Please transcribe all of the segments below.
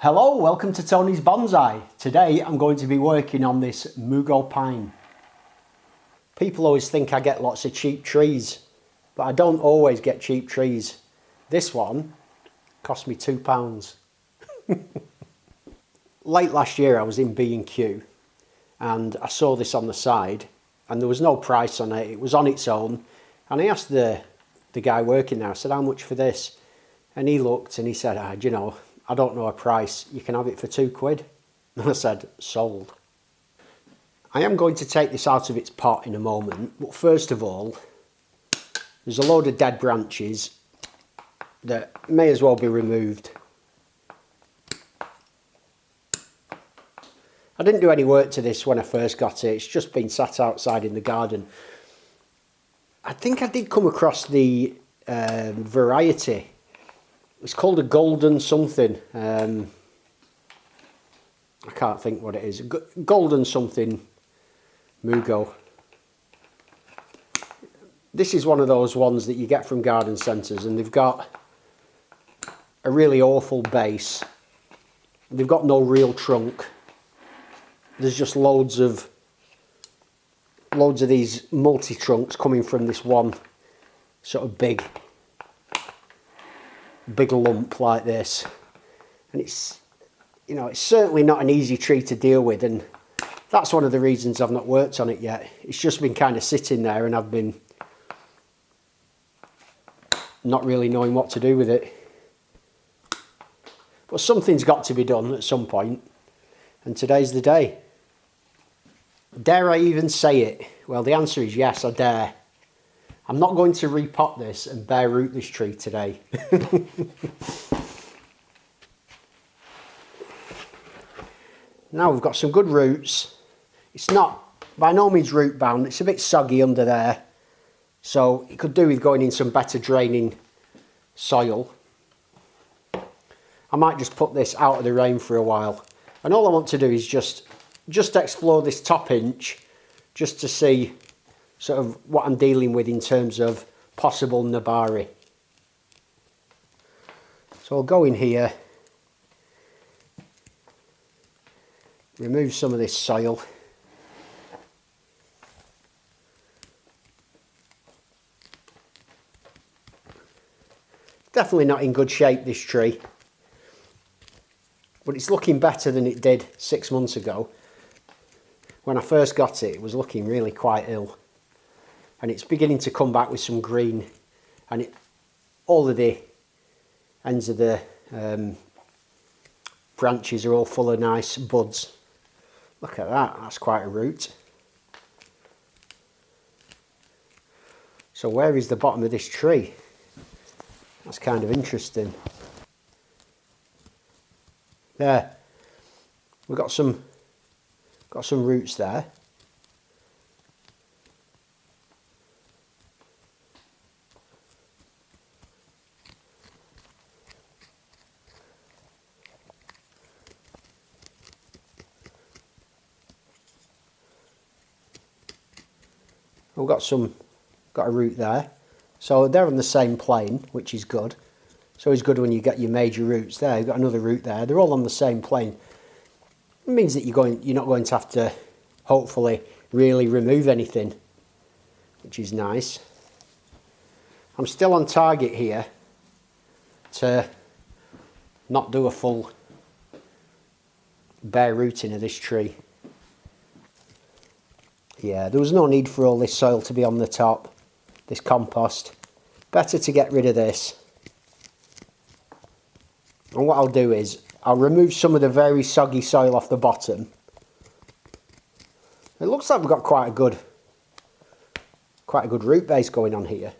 Hello, welcome to Tony's Bonsai. Today I'm going to be working on this mugo pine. People always think I get lots of cheap trees, but I don't always get cheap trees. This one cost me £2. Late last year I was in B&Q and I saw this on the side and there was no price on it, it was on its own, and I asked the guy working there, I said, how much for this? And he looked and he said, I don't know a price, you can have it for £2. And I said, sold. I am going to take this out of its pot in a moment, but first of all, there's a load of dead branches that may as well be removed. I didn't do any work to this when I first got it, it's just been sat outside in the garden. I think I did come across the variety. It's called a golden something. I can't think what it is. Golden something mugo. This is one of those ones that you get from garden centres, and they've got a really awful base. They've got no real trunk. There's just loads of these multi-trunks coming from this one sort of big lump like this, and it's certainly not an easy tree to deal with, and that's one of the reasons I've not worked on it yet. It's just been kind of sitting there and I've been not really knowing what to do with it. But something's got to be done at some point, and today's the day. Dare I even say it? Well, the answer is yes, I dare. I'm not going to repot this and bare root this tree today. Now we've got some good roots. It's not by no means root bound, it's a bit soggy under there. So it could do with going in some better draining soil. I might just put this out of the rain for a while. And all I want to do is just explore this top inch, just to see sort of what I'm dealing with in terms of possible nabari. So I'll go in here, remove some of this soil. Definitely not in good shape, this tree, but it's looking better than it did 6 months ago. When I first got it, it was looking really quite ill. And it's beginning to come back with some green, and all of the ends of the branches are all full of nice buds. Look at that, that's quite a root. So where is the bottom of this tree? That's kind of interesting. There, we've got some roots there. We've got a root there, so they're on the same plane, which is good. It's always good when you get your major roots there. You've got another root there, they're all on the same plane. It means that you're not going to have to hopefully really remove anything, which is nice. I'm still on target here to not do a full bare rooting of this tree. Yeah, there was no need for all this soil to be on the top, this compost. Better to get rid of this. And what I'll do is, I'll remove some of the very soggy soil off the bottom. It looks like we've got quite a good root base going on here,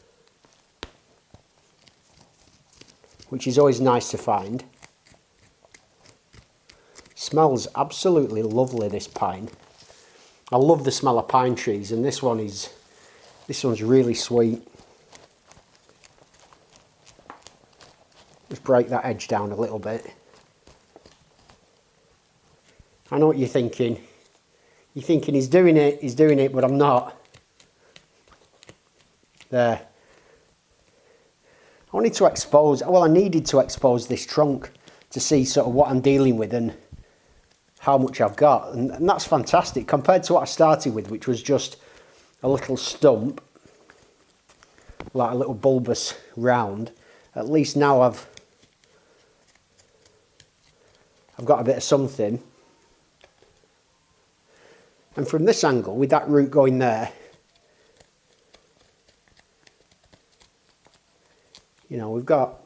which is always nice to find. Smells absolutely lovely, this pine. I love the smell of pine trees, and this one's really sweet. Just break that edge down a little bit. I know what you're thinking. You're thinking he's doing it, but I'm not. There. I wanted to expose, well, I needed to expose this trunk to see sort of what I'm dealing with and how much I've got. And that's fantastic compared to what I started with, which was just a little stump, like a little bulbous round. At least now I've got a bit of something. And from this angle, with that root going there, you know, we've got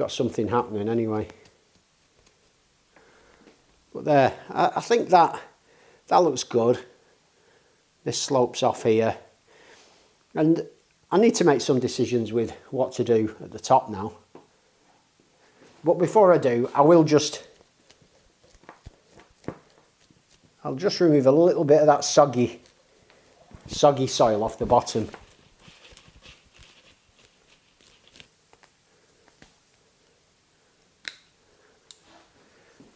something happening anyway. But there, I think that looks good. This slopes off here. And I need to make some decisions with what to do at the top now. But before I do, I'll just remove a little bit of that soggy soil off the bottom.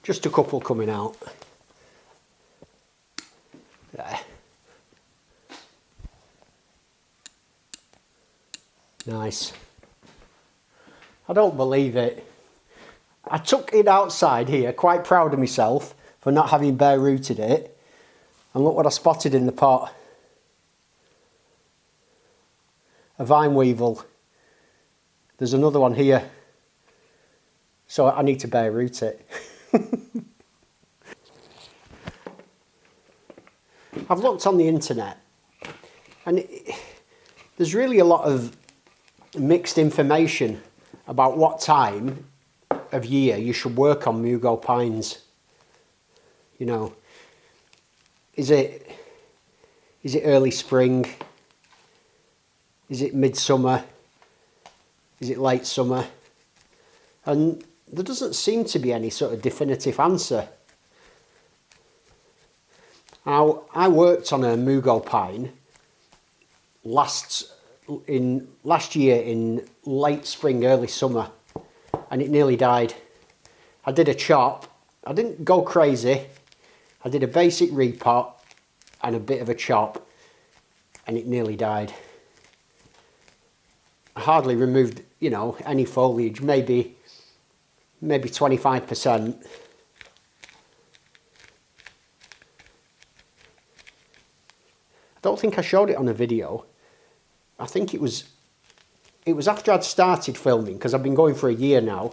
Just a couple coming out. There. Nice. I don't believe it. I took it outside here, quite proud of myself for not having bare rooted it. And look what I spotted in the pot. A vine weevil. There's another one here. So I need to bare root it. I've looked on the internet and there's really a lot of mixed information about what time of year you should work on mugo pines. You know, is it early spring? Is it midsummer? Is it late summer? And there doesn't seem to be any sort of definitive answer. Now, I worked on a mugo pine last year in late spring, early summer, and it nearly died. I did a chop. I didn't go crazy. I did a basic repot and a bit of a chop, and it nearly died. I hardly removed, you know, any foliage, maybe 25%. I don't think I showed it on a video. I think it was after I'd started filming, because I've been going for a year now.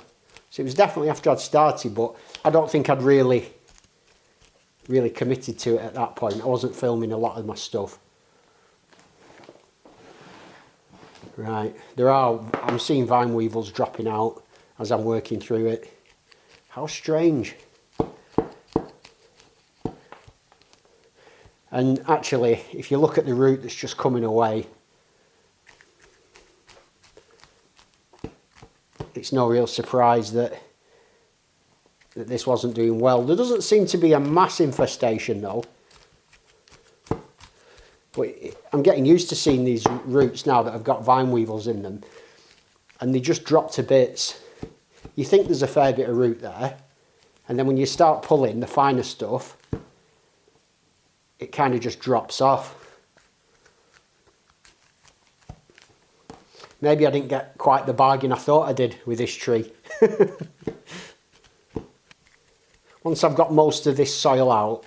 So it was definitely after I'd started, but I don't think I'd really committed to it at that point. I wasn't filming a lot of my stuff. Right, I'm seeing vine weevils dropping out as I'm working through it. How strange. And actually, if you look at the root that's just coming away, it's no real surprise that this wasn't doing well. There doesn't seem to be a mass infestation though. But I'm getting used to seeing these roots now that have got vine weevils in them, and they just drop to bits. You think there's a fair bit of root there, and then when you start pulling the finer stuff, it kind of just drops off. Maybe I didn't get quite the bargain I thought I did with this tree. Once I've got most of this soil out,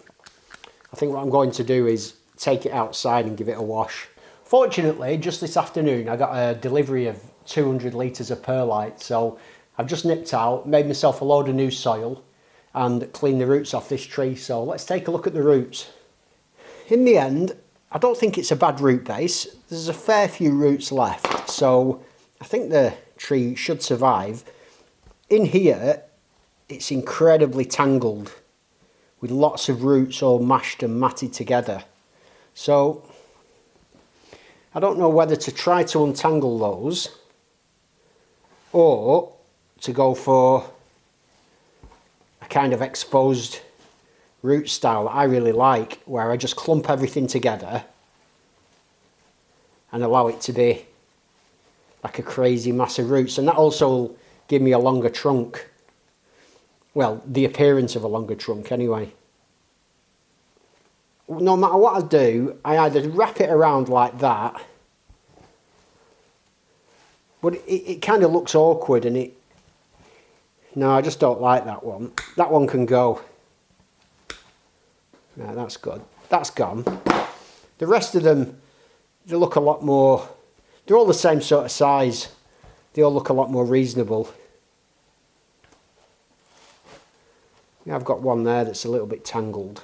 I think what I'm going to do is take it outside and give it a wash. Fortunately, just this afternoon, I got a delivery of 200 litres of perlite, so I've just nipped out, made myself a load of new soil and cleaned the roots off this tree. So let's take a look at the roots. In the end, I don't think it's a bad root base. There's a fair few roots left, so I think the tree should survive. In here, it's incredibly tangled with lots of roots all mashed and matted together. So I don't know whether to try to untangle those or to go for a kind of exposed root style I really like, where I just clump everything together and allow it to be like a crazy mass of roots. And that also will give me a longer trunk. Well, the appearance of a longer trunk anyway. No matter what I do, I either wrap it around like that, but it kind of looks awkward, and No, I just don't like that one. That one can go. Right, that's good. That's gone. The rest of them, they look a lot more, they're all the same sort of size. They all look a lot more reasonable. Yeah, I've got one there that's a little bit tangled.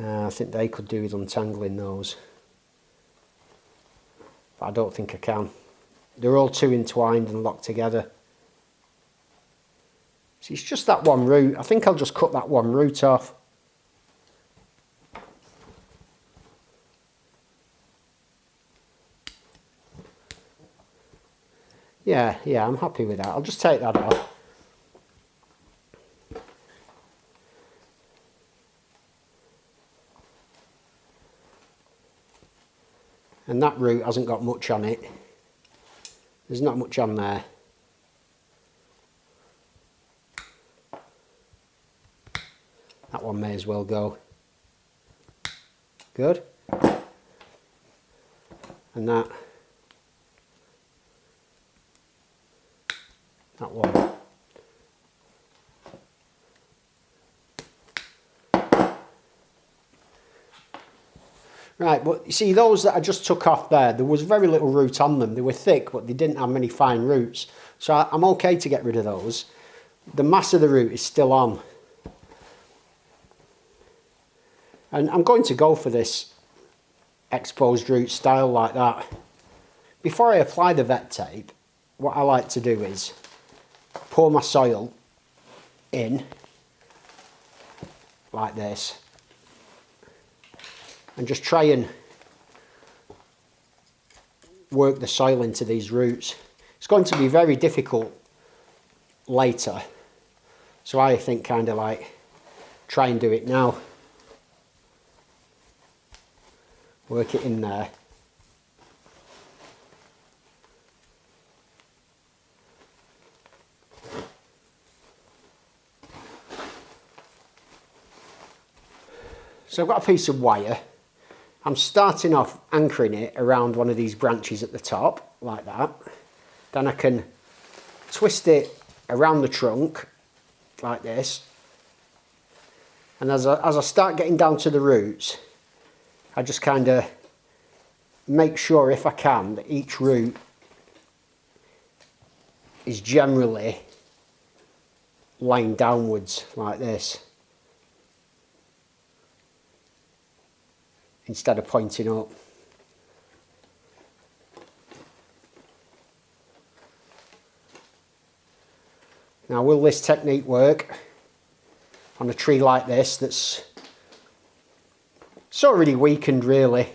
I think they could do with untangling those. But I don't think I can. They're all too entwined and locked together. So it's just that one root. I think I'll just cut that one root off. Yeah, I'm happy with that. I'll just take that off. And that root hasn't got much on it. There's not much on there. That one may as well go. Good. And that one. Right, but you see those that I just took off there was very little root on them. They were thick, but they didn't have many fine roots. So I'm okay to get rid of those. The mass of the root is still on. And I'm going to go for this exposed root style like that. Before I apply the vet tape, what I like to do is pour my soil in like this and just try and work the soil into these roots. It's going to be very difficult later, so I think kind of like try and do it now. Work it in there. So I've got a piece of wire. I'm starting off anchoring it around one of these branches at the top, like that. Then I can twist it around the trunk, like this. And as I start getting down to the roots, I just kind of make sure, if I can, that each root is generally lying downwards, like this, instead of pointing up. Now, will this technique work on a tree like this that's it's already weakened really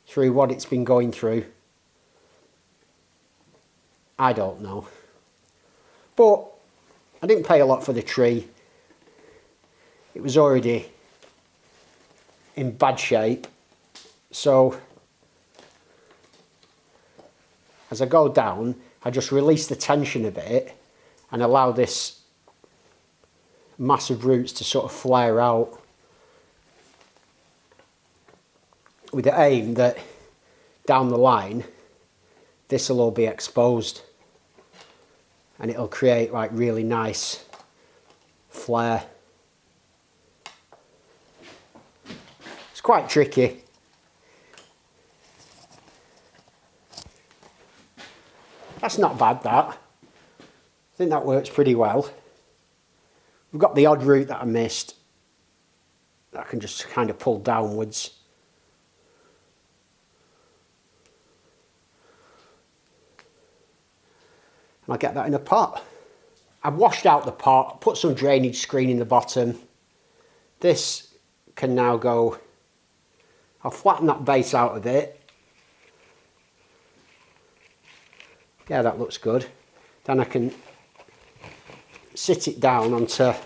through what it's been going through? I don't know. But I didn't pay a lot for the tree. It was already in bad shape. So as I go down, I just release the tension a bit and allow this mass of roots to sort of flare out, with the aim that down the line this will all be exposed and it'll create like really nice flare. It's quite tricky. That's not bad, that. I think that works pretty well. We've got the odd root that I missed that I can just kind of pull downwards. And I'll get that in a pot. I've washed out the pot, put some drainage screen in the bottom. This can now go, I'll flatten that base out a bit. Yeah, that looks good. Then I can sit it down onto a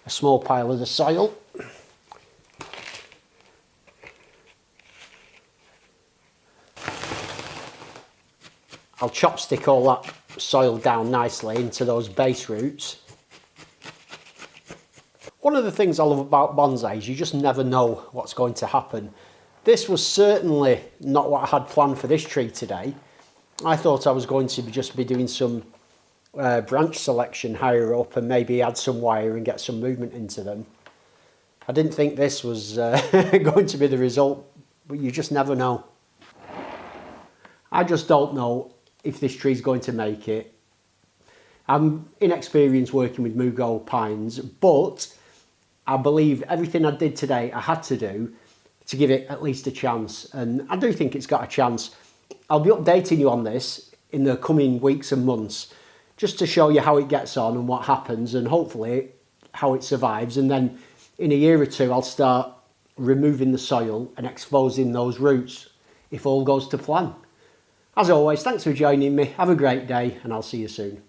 small pile of the soil. I'll chopstick all that soil down nicely into those base roots. One of the things I love about bonsai is you just never know what's going to happen. This was certainly not what I had planned for this tree today. I thought I was going to just be doing some branch selection higher up and maybe add some wire and get some movement into them. I didn't think this was going to be the result, but you just never know. I just don't know if this tree's going to make it. I'm inexperienced working with mugo pines, but I believe everything I did today I had to do to give it at least a chance, and I do think it's got a chance. I'll be updating you on this in the coming weeks and months, just to show you how it gets on and what happens, and hopefully how it survives. And then in a year or two I'll start removing the soil and exposing those roots if all goes to plan. As always, thanks for joining me. Have a great day, and I'll see you soon.